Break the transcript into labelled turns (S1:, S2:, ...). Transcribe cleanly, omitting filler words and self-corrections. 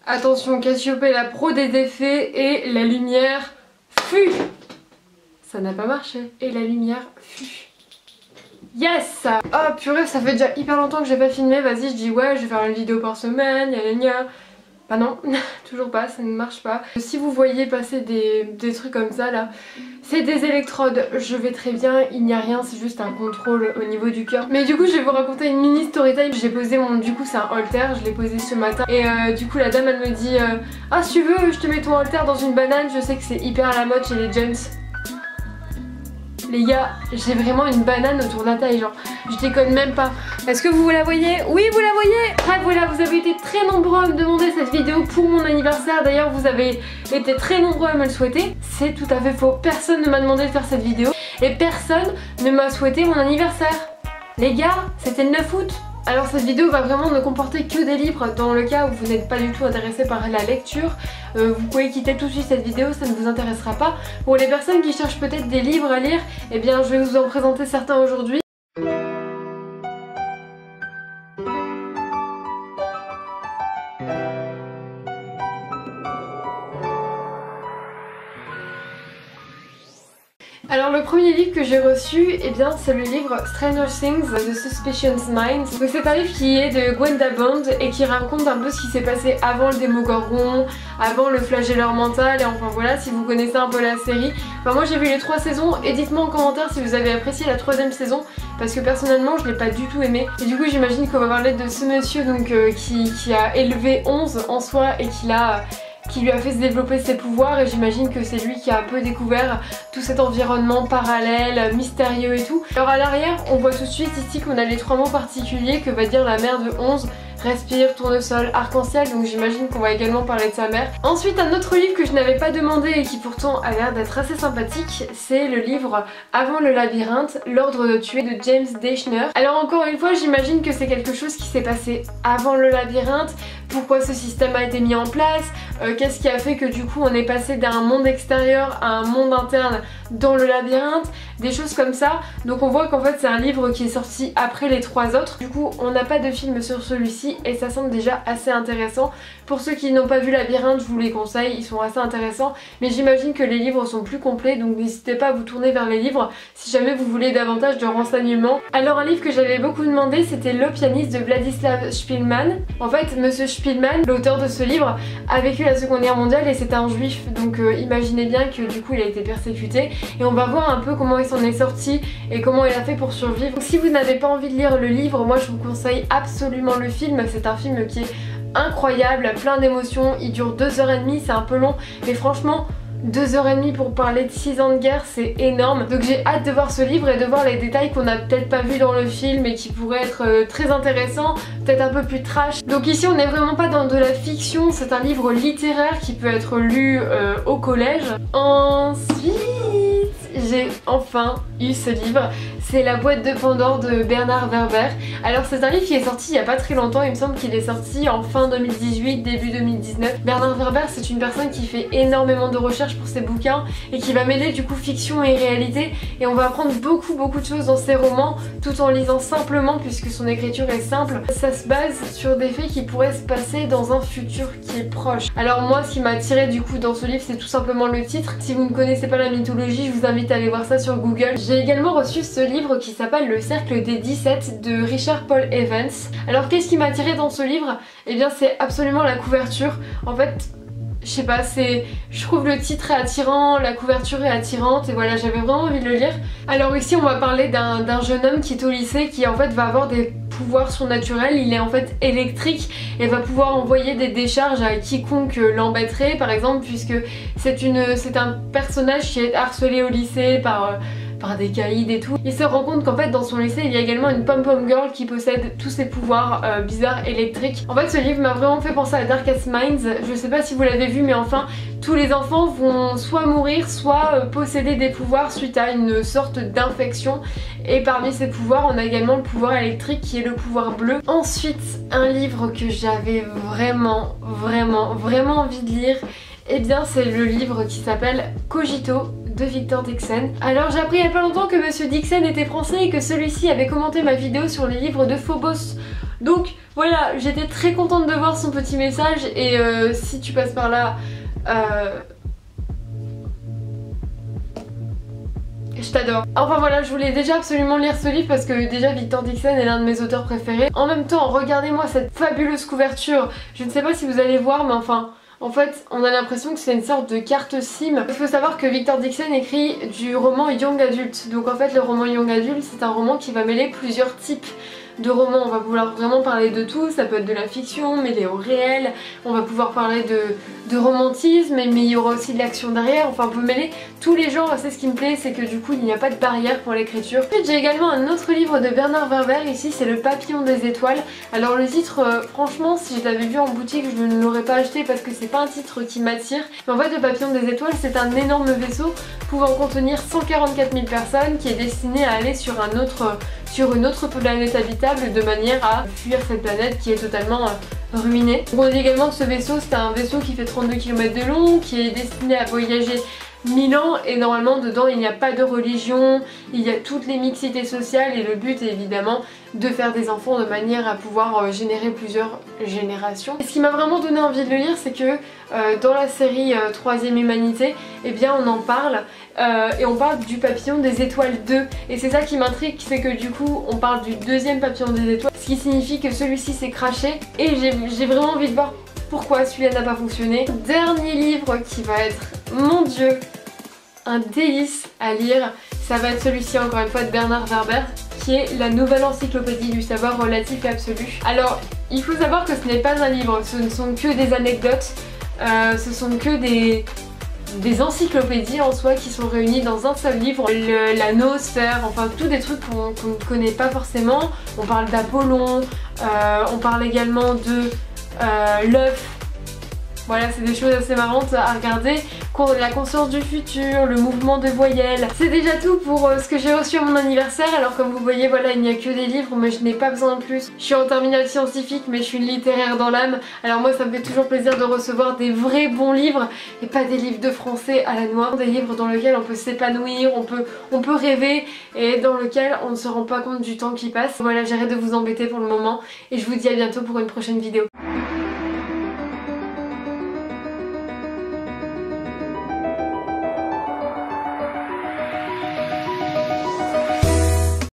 S1: Attention, Cassiopée, la pro des effets et la lumière fut. Ça n'a pas marché. Et la lumière fut. Yes! Oh purée, ça fait déjà hyper longtemps que j'ai pas filmé. Vas-y, je dis ouais, je vais faire une vidéo par semaine, gna gna gna. Bah non, toujours pas, ça ne marche pas. Si vous voyez passer des trucs comme ça là, c'est des électrodes, je vais très bien, il n'y a rien, c'est juste un contrôle au niveau du cœur. Mais du coup je vais vous raconter une mini story time. J'ai posé mon, du coup c'est un halter, je l'ai posé ce matin. Et du coup la dame elle me dit ah si tu veux je te mets ton halter dans une banane, je sais que c'est hyper à la mode chez les gens. Les gars, j'ai vraiment une banane autour de la taille, genre, je déconne même pas. Est-ce que vous la voyez? Oui, vous la voyez? Bref, voilà, vous avez été très nombreux à me demander cette vidéo pour mon anniversaire. D'ailleurs, vous avez été très nombreux à me le souhaiter. C'est tout à fait faux. Personne ne m'a demandé de faire cette vidéo et personne ne m'a souhaité mon anniversaire. Les gars, c'était le 9 août. Alors cette vidéo va vraiment ne comporter que des livres dans le cas où vous n'êtes pas du tout intéressé par la lecture. Vous pouvez quitter tout de suite cette vidéo, ça ne vous intéressera pas. Pour les personnes qui cherchent peut-être des livres à lire, eh bien je vais vous en présenter certains aujourd'hui. Alors le premier livre que j'ai reçu, eh bien c'est le livre Stranger Things The Suspicious Minds. Donc c'est un livre qui est de Gwenda Bond et qui raconte un peu ce qui s'est passé avant le Démogorgon, avant le flagelleur mental, et enfin voilà, si vous connaissez un peu la série. Enfin moi j'ai vu les 3 saisons et dites-moi en commentaire si vous avez apprécié la 3ème saison, parce que personnellement je l'ai pas du tout aimé. Et du coup j'imagine qu'on va parler de ce monsieur donc qui a élevé 11 en soi et qui lui a fait se développer ses pouvoirs, et j'imagine que c'est lui qui a un peu découvert tout cet environnement parallèle, mystérieux et tout. Alors à l'arrière, on voit tout de suite ici qu'on a les 3 mots particuliers que va dire la mère de 11. Respire, tournesol, arc-en-ciel, donc j'imagine qu'on va également parler de sa mère. Ensuite, un autre livre que je n'avais pas demandé et qui pourtant a l'air d'être assez sympathique, c'est le livre Avant le labyrinthe, l'ordre de tuer de James Dashner. Alors encore une fois, j'imagine que c'est quelque chose qui s'est passé avant le labyrinthe, pourquoi ce système a été mis en place, qu'est-ce qui a fait que du coup on est passé d'un monde extérieur à un monde interne dans le labyrinthe, des choses comme ça. Donc on voit qu'en fait c'est un livre qui est sorti après les 3 autres. Du coup on n'a pas de film sur celui-ci et ça semble déjà assez intéressant. Pour ceux qui n'ont pas vu Labyrinthe, je vous les conseille, ils sont assez intéressants. Mais j'imagine que les livres sont plus complets, donc n'hésitez pas à vous tourner vers les livres si jamais vous voulez davantage de renseignements. Alors un livre que j'avais beaucoup demandé, c'était Le pianiste de Vladislav Spielmann. En fait monsieur Spielmann, l'auteur de ce livre, a vécu la Seconde Guerre mondiale et c'était un juif, donc imaginez bien que du coup il a été persécuté, et on va voir un peu comment il s'en est sorti et comment il a fait pour survivre. Donc si vous n'avez pas envie de lire le livre, moi je vous conseille absolument le film. C'est un film qui est incroyable, plein d'émotions, il dure 2h30, c'est un peu long, mais franchement 2h30 pour parler de 6 ans de guerre, c'est énorme. Donc j'ai hâte de voir ce livre et de voir les détails qu'on n'a peut-être pas vu dans le film et qui pourraient être très intéressants, peut-être un peu plus trash. Donc ici on n'est vraiment pas dans de la fiction, c'est un livre littéraire qui peut être lu au collège. Ensuite, j'ai enfin eu ce livre, c'est La boîte de Pandore de Bernard Werber. Alors c'est un livre qui est sorti il n'y a pas très longtemps, il me semble qu'il est sorti en fin 2018, début 2019. Bernard Werber c'est une personne qui fait énormément de recherches pour ses bouquins et qui va mêler du coup fiction et réalité, et on va apprendre beaucoup de choses dans ses romans tout en lisant simplement puisque son écriture est simple. Ça se base sur des faits qui pourraient se passer dans un futur qui est proche. Alors moi ce qui m'a attiré du coup dans ce livre c'est tout simplement le titre. Si vous ne connaissez pas la mythologie, je vous invite à aller voir ça sur Google. J'ai également reçu ce livre qui s'appelle Le cercle des 17 de Richard Paul Evans. Alors qu'est-ce qui m'a attiré dans ce livre? Eh bien c'est absolument la couverture. En fait je sais pas, je trouve le titre est attirant, la couverture est attirante et voilà, j'avais vraiment envie de le lire. Alors ici on va parler d'un jeune homme qui est au lycée qui en fait va avoir des pouvoirs surnaturels. Il est en fait électrique et va pouvoir envoyer des décharges à quiconque l'embêterait par exemple, puisque c'est un personnage qui est harcelé au lycée par des caïds et tout. Il se rend compte qu'en fait dans son lycée il y a également une pom-pom girl qui possède tous ces pouvoirs bizarres électriques. En fait ce livre m'a vraiment fait penser à Darkest Minds, je sais pas si vous l'avez vu mais enfin tous les enfants vont soit mourir soit posséder des pouvoirs suite à une sorte d'infection, et parmi ces pouvoirs on a également le pouvoir électrique qui est le pouvoir bleu. Ensuite un livre que j'avais vraiment envie de lire, et bien c'est le livre qui s'appelle Cogito de Victor Dixon. Alors j'ai appris il y a pas longtemps que monsieur Dixon était français et que celui-ci avait commenté ma vidéo sur les livres de Phobos Donc voilà, j'étais très contente de voir son petit message et si tu passes par là, je t'adore. Enfin voilà, je voulais déjà absolument lire ce livre parce que déjà Victor Dixon est l'un de mes auteurs préférés. En même temps, regardez-moi cette fabuleuse couverture. Je ne sais pas si vous allez voir, mais enfin... En fait, on a l'impression que c'est une sorte de carte SIM. Il faut savoir que Victor Dixon écrit du roman Young Adult. Donc en fait, le roman Young Adult, c'est un roman qui va mêler plusieurs types de romans. On va pouvoir vraiment parler de tout. Ça peut être de la fiction, mêlée au réel. On va pouvoir parler de romantisme, mais il y aura aussi de l'action derrière. Enfin, on peut mêler tous les genres. C'est ce qui me plaît, c'est que du coup, il n'y a pas de barrière pour l'écriture. Ensuite, j'ai également un autre livre de Bernard Werber. Ici, c'est Le Papillon des Étoiles. Alors le titre, franchement, si je l'avais vu en boutique, je ne l'aurais pas acheté parce que c'est pas un titre qui m'attire. Mais en fait, Le Papillon des Étoiles, c'est un énorme vaisseau pouvant contenir 144 000 personnes qui est destiné à aller sur une autre planète habitable de manière à fuir cette planète qui est totalement ruinée. On dit également que ce vaisseau, c'est un vaisseau qui fait 32 km de long, qui est destiné à voyager 1000 ans et normalement dedans il n'y a pas de religion, il y a toutes les mixités sociales et le but est évidemment de faire des enfants de manière à pouvoir générer plusieurs générations. Et ce qui m'a vraiment donné envie de le lire, c'est que dans la série Troisième Humanité, eh bien on en parle et on parle du Papillon des Étoiles 2 et c'est ça qui m'intrigue, c'est que du coup on parle du deuxième Papillon des Étoiles, ce qui signifie que celui-ci s'est craché et j'ai vraiment envie de voir pourquoi celui-là n'a pas fonctionné. Dernier livre qui va être, mon dieu, un délice à lire, ça va être celui-ci encore une fois de Bernard Werber, qui est la nouvelle encyclopédie du savoir relatif et absolu. Alors il faut savoir que ce n'est pas un livre, ce ne sont que des anecdotes, ce sont que des encyclopédies en soi qui sont réunies dans un seul livre. La noosphère, enfin tous des trucs qu'on ne connaît pas forcément. On parle d'Apollon, on parle également de l'œuf. Voilà, c'est des choses assez marrantes à regarder. La conscience du futur, le mouvement de voyelles. C'est déjà tout pour ce que j'ai reçu à mon anniversaire. Alors comme vous voyez, voilà, il n'y a que des livres, mais je n'ai pas besoin de plus. Je suis en terminale scientifique, mais je suis littéraire dans l'âme. Alors moi, ça me fait toujours plaisir de recevoir des vrais bons livres et pas des livres de français à la noix. Des livres dans lesquels on peut s'épanouir, on peut rêver et dans lesquels on ne se rend pas compte du temps qui passe. Voilà, j'arrête de vous embêter pour le moment et je vous dis à bientôt pour une prochaine vidéo.